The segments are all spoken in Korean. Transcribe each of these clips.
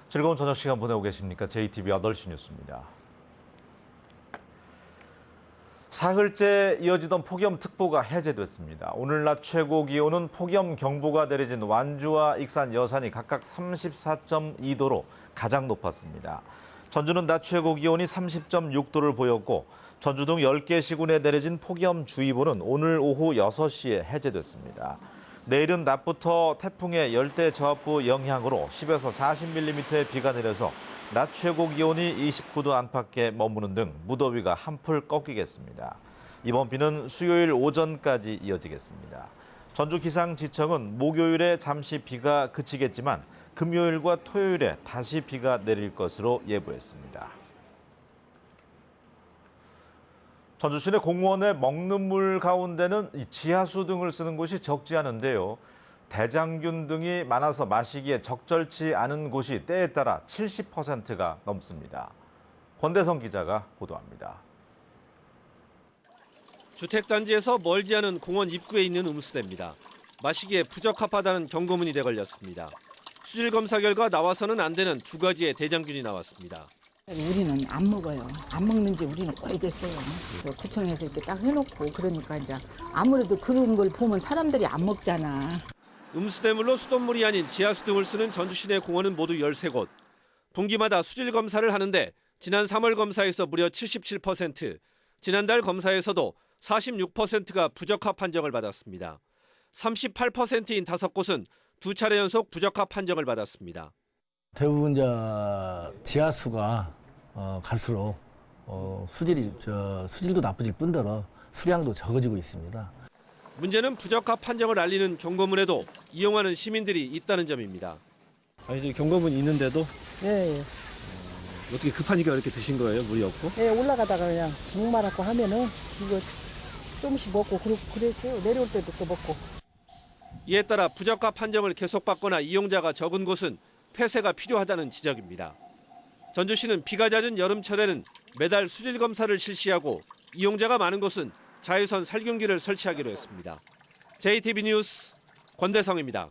즐거운 저녁 시간 보내고 계십니까? JTBC 8시 뉴스입니다. 사흘째 이어지던 폭염특보가 해제됐습니다. 오늘 낮 최고 기온은 폭염경보가 내려진 완주와 익산, 여산이 각각 34.2도로 가장 높았습니다. 전주는 낮 최고 기온이 30.6도를 보였고 전주 등 10개 시군에 내려진 폭염주의보는 오늘 오후 6시에 해제됐습니다. 내일은 낮부터 태풍의 열대저압부 영향으로 10에서 40mm의 비가 내려서 낮 최고 기온이 29도 안팎에 머무는 등 무더위가 한풀 꺾이겠습니다. 이번 비는 수요일 오전까지 이어지겠습니다. 전주기상지청은 목요일에 잠시 비가 그치겠지만 금요일과 토요일에 다시 비가 내릴 것으로 예보했습니다. 전주시내 공원의 먹는 물 가운데는 지하수 등을 쓰는 곳이 적지 않은데요. 대장균 등이 많아서 마시기에 적절치 않은 곳이 때에 따라 70%가 넘습니다. 권대성 기자가 보도합니다. 주택단지에서 멀지 않은 공원 입구에 있는 음수대입니다. 마시기에 부적합하다는 경고문이 내걸렸습니다. 수질 검사 결과 나와서는 안 되는 2가지의 대장균이 나왔습니다. 우리는 안 먹어요. 안 먹는지 우리는 오래됐어요. 그래서 구청에서 이렇게 딱 해놓고 그러니까 이제 아무래도 그런 걸 보면 사람들이 안 먹잖아. 음수대물로 수돗물이 아닌 지하수 등을 쓰는 전주 시내 공원은 모두 13곳. 분기마다 수질 검사를 하는데 지난 3월 검사에서 무려 77%, 지난달 검사에서도 46%가 부적합 판정을 받았습니다. 38%인 5곳은 2차례 연속 부적합 판정을 받았습니다. 대부분 지하수가 갈수록 수질도 나빠질 뿐더러 수량도 적어지고 있습니다. 문제는 부적합 판정을 알리는 경고문에도 이용하는 시민들이 있다는 점입니다. 아니, 경고문이 있는데도 예. 어떻게 급하니까 이렇게 드신 거예요? 물이 없고? 예, 올라가다가 그냥 목마르고 하면은 이거 조금씩 먹고 그랬어요. 내려올 때도 또 먹고. 이에 따라 부적합 판정을 계속받거나 이용자가 적은 곳은 폐쇄가 필요하다는 지적입니다. 전주시는 비가 잦은 여름철에는 매달 수질 검사를 실시하고 이용자가 많은 곳은 자외선 살균기를 설치하기로 했습니다. JTBC 뉴스 권대성입니다.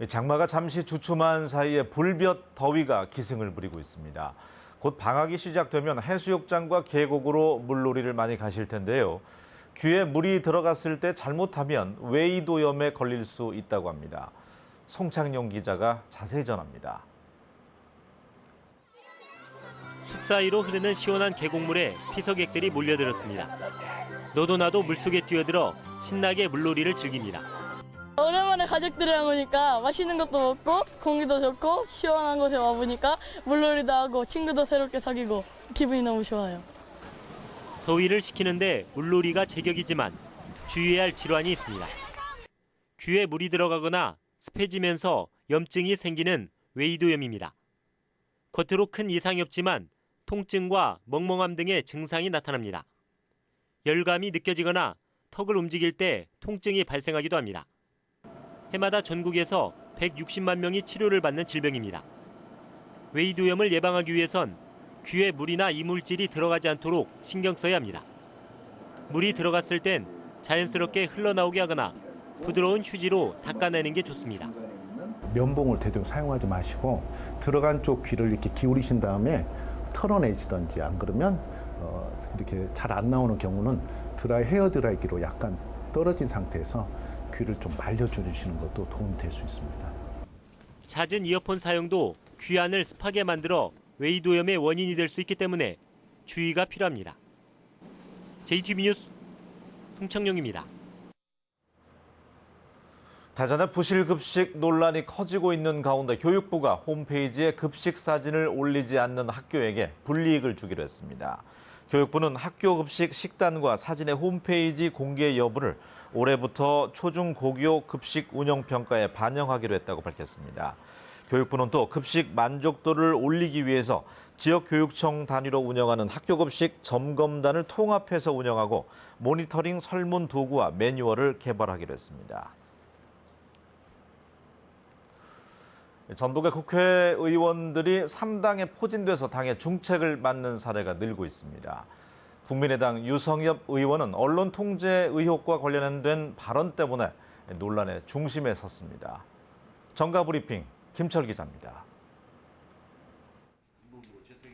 장마가 잠시 주춤한 사이에 불볕 더위가 기승을 부리고 있습니다. 곧 방학이 시작되면 해수욕장과 계곡으로 물놀이를 많이 가실 텐데요. 귀에 물이 들어갔을 때 잘못하면 웨이도염에 걸릴 수 있다고 합니다. 송창용 기자가 자세히 전합니다. 숲 사이로 흐르는 시원한 계곡물에 피서객들이 몰려들었습니다. 너도 나도 물속에 뛰어들어 신나게 물놀이를 즐깁니다. 오랜만에 가족들이랑 오니까 맛있는 것도 먹고 공기도 좋고 시원한 곳에 와보니까 물놀이도 하고 친구도 새롭게 사귀고 기분이 너무 좋아요. 더위를 식히는데 물놀이가 제격이지만 주의해야 할 질환이 있습니다. 귀에 물이 들어가거나 습해지면서 염증이 생기는 웨이도염입니다. 겉으로 큰 이상이 없지만 통증과 멍멍함 등의 증상이 나타납니다. 열감이 느껴지거나 턱을 움직일 때 통증이 발생하기도 합니다. 해마다 전국에서 160만 명이 치료를 받는 질병입니다. 웨이도염을 예방하기 위해선 귀에 물이나 이물질이 들어가지 않도록 신경 써야 합니다. 물이 들어갔을 땐 자연스럽게 흘러나오게 하거나 부드러운 휴지로 닦아내는 게 좋습니다. 면봉을 되도록 사용하지 마시고 들어간 쪽 귀를 이렇게 기울이신 다음에 털어내시든지 안 그러면 이렇게 잘 안 나오는 경우는 헤어 드라이기로 약간 떨어진 상태에서 귀를 좀 말려주시는 것도 도움이 될 수 있습니다. 잦은 이어폰 사용도 귀 안을 습하게 만들어 웨이도염의 원인이 될 수 있기 때문에 주의가 필요합니다. JTBC 뉴스 송창용입니다. 대전의 부실급식 논란이 커지고 있는 가운데 교육부가 홈페이지에 급식 사진을 올리지 않는 학교에게 불이익을 주기로 했습니다. 교육부는 학교 급식 식단과 사진의 홈페이지 공개 여부를 올해부터 초중고교 급식 운영평가에 반영하기로 했다고 밝혔습니다. 교육부는 또 급식 만족도를 올리기 위해서 지역교육청 단위로 운영하는 학교급식 점검단을 통합해서 운영하고 모니터링 설문 도구와 매뉴얼을 개발하기로 했습니다. 전북의 국회의원들이 3당에 포진돼서 당의 중책을 맡는 사례가 늘고 있습니다. 국민의당 유성엽 의원은 언론 통제 의혹과 관련된 발언 때문에 논란의 중심에 섰습니다. 정가 브리핑 김철 기자입니다.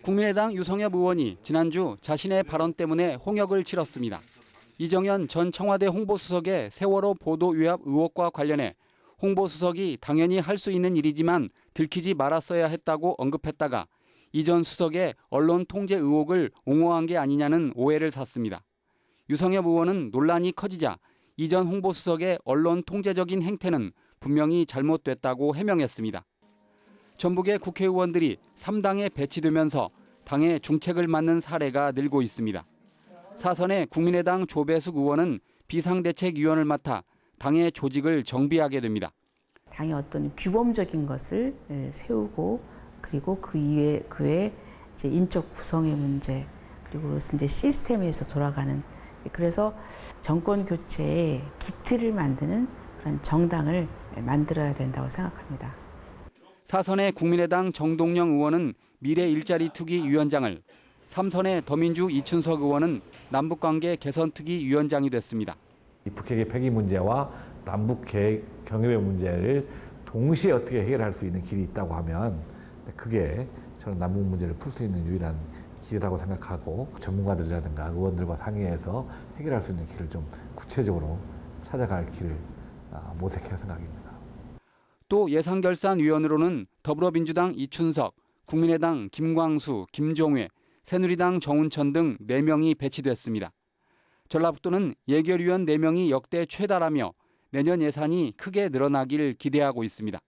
국민의당 유성엽 의원이 지난주 자신의 발언 때문에 홍역을 치렀습니다. 이정현 전 청와대 홍보수석의 세월호 보도 위압 의혹과 관련해 홍보수석이 당연히 할 수 있는 일이지만 들키지 말았어야 했다고 언급했다가 이 전 수석의 언론 통제 의혹을 옹호한 게 아니냐는 오해를 샀습니다. 유성엽 의원은 논란이 커지자 이 전 홍보수석의 언론 통제적인 행태는 분명히 잘못됐다고 해명했습니다. 전북의 국회의원들이 3당에 배치되면서 당의 중책을 맡는 사례가 늘고 있습니다. 사선의 국민의당 조배숙 의원은 비상대책위원을 맡아 당의 조직을 정비하게 됩니다. 당의 어떤 규범적인 것을 세우고 그리고 그의 이제 인적 구성의 문제 그리고 이제 시스템에서 돌아가는 그래서 정권 교체의 기틀을 만드는 그런 정당을 만들어야 된다고 생각합니다. 사선의 국민의당 정동영 의원은 미래 일자리 투기 위원장을, 3선의 더민주 이춘석 의원은 남북관계 개선 투기 위원장이 됐습니다. 북핵의 폐기 문제와 남북 경협의 문제를 동시에 어떻게 해결할 수 있는 길이 있다고 하면 그게 저는 남북 문제를 풀 수 있는 유일한 길이라고 생각하고 전문가들이라든가 의원들과 상의해서 해결할 수 있는 길을 좀 구체적으로 찾아갈 길을 모색할 생각입니다. 또 예산결산위원으로는 더불어민주당 이춘석, 국민의당 김광수, 김종회, 새누리당 정운천 등 4명이 배치됐습니다. 전라북도는 예결위원 4명이 역대 최다라며 내년 예산이 크게 늘어나길 기대하고 있습니다.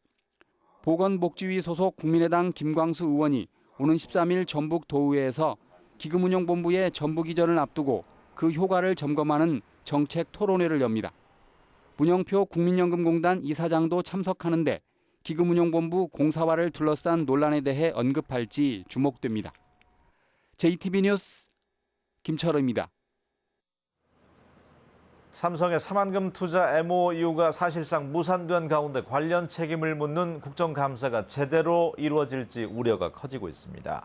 보건복지위 소속 국민의당 김광수 의원이 오는 13일 전북도의회에서 기금운용본부의 전북이전을 앞두고 그 효과를 점검하는 정책 토론회를 엽니다. 문영표 국민연금공단 이사장도 참석하는데 기금운용본부 공사화를 둘러싼 논란에 대해 언급할지 주목됩니다. JTB 뉴스 김철우입니다. 삼성의 사만금 투자 MOU가 사실상 무산된 가운데 관련 책임을 묻는 국정감사가 제대로 이루어질지 우려가 커지고 있습니다.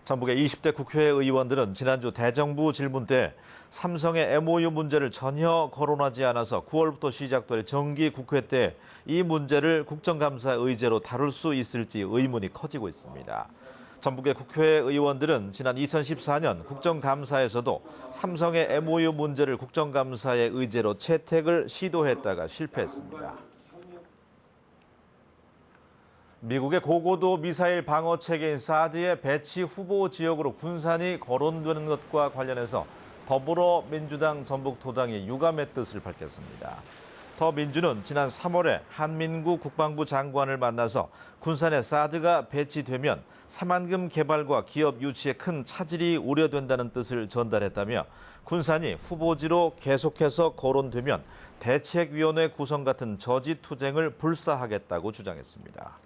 전북의 20대 국회의원들은 지난주 대정부 질문 때 삼성의 MOU 문제를 전혀 거론하지 않아서 9월부터 시작될 정기 국회 때 이 문제를 국정감사 의제로 다룰 수 있을지 의문이 커지고 있습니다. 전북의 국회의원들은 지난 2014년 국정감사에서도 삼성의 MOU 문제를 국정감사의 의제로 채택을 시도했다가 실패했습니다. 미국의 고고도 미사일 방어 체계인 사드의 배치 후보 지역으로 군산이 거론되는 것과 관련해서 더불어민주당 전북도당이 유감의 뜻을 밝혔습니다. 더민주는 지난 3월에 한민구 국방부 장관을 만나서 군산에 사드가 배치되면 사만금 개발과 기업 유치에 큰 차질이 우려된다는 뜻을 전달했다며 군산이 후보지로 계속해서 거론되면 대책위원회 구성 같은 저지투쟁을 불사하겠다고 주장했습니다.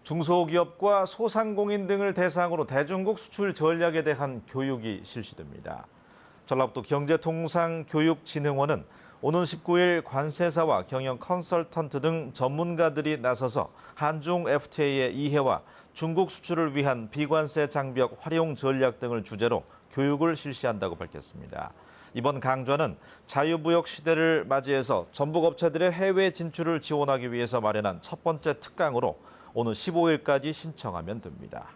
중소기업과 소상공인 등을 대상으로 대중국 수출 전략에 대한 교육이 실시됩니다. 전라북도 경제통상교육진흥원은 오는 19일 관세사와 경영 컨설턴트 등 전문가들이 나서서 한중 FTA의 이해와 중국 수출을 위한 비관세 장벽 활용 전략 등을 주제로 교육을 실시한다고 밝혔습니다. 이번 강좌는 자유무역 시대를 맞이해서 전북 업체들의 해외 진출을 지원하기 위해서 마련한 첫 번째 특강으로 오는 15일까지 신청하면 됩니다.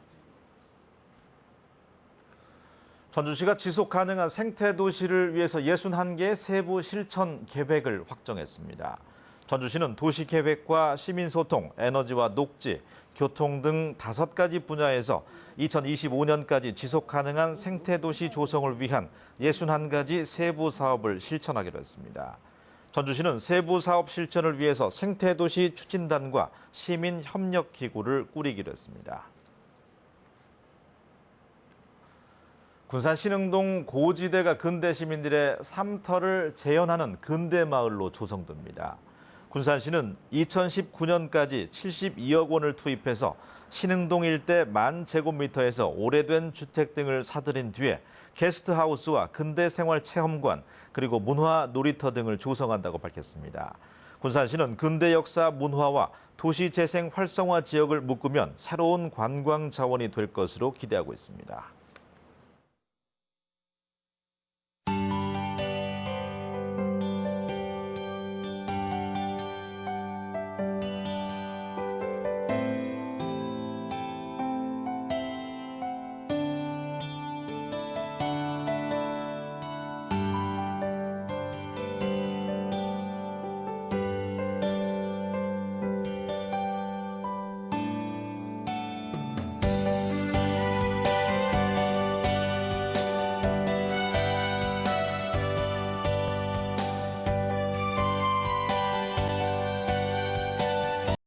전주시가 지속 가능한 생태 도시를 위해서 61개의 세부 실천 계획을 확정했습니다. 전주시는 도시계획과 시민소통, 에너지와 녹지, 교통 등 5가지 분야에서 2025년까지 지속 가능한 생태 도시 조성을 위한 61가지 세부 사업을 실천하기로 했습니다. 전주시는 세부 사업 실천을 위해서 생태 도시 추진단과 시민 협력 기구를 꾸리기로 했습니다. 군산 신흥동 고지대가 근대 시민들의 삶터를 재현하는 근대 마을로 조성됩니다. 군산시는 2019년까지 72억 원을 투입해서 신흥동 일대 10,000제곱미터에서 오래된 주택 등을 사들인 뒤에 게스트하우스와 근대 생활 체험관 그리고 문화 놀이터 등을 조성한다고 밝혔습니다. 군산시는 근대 역사 문화와 도시 재생 활성화 지역을 묶으면 새로운 관광 자원이 될 것으로 기대하고 있습니다.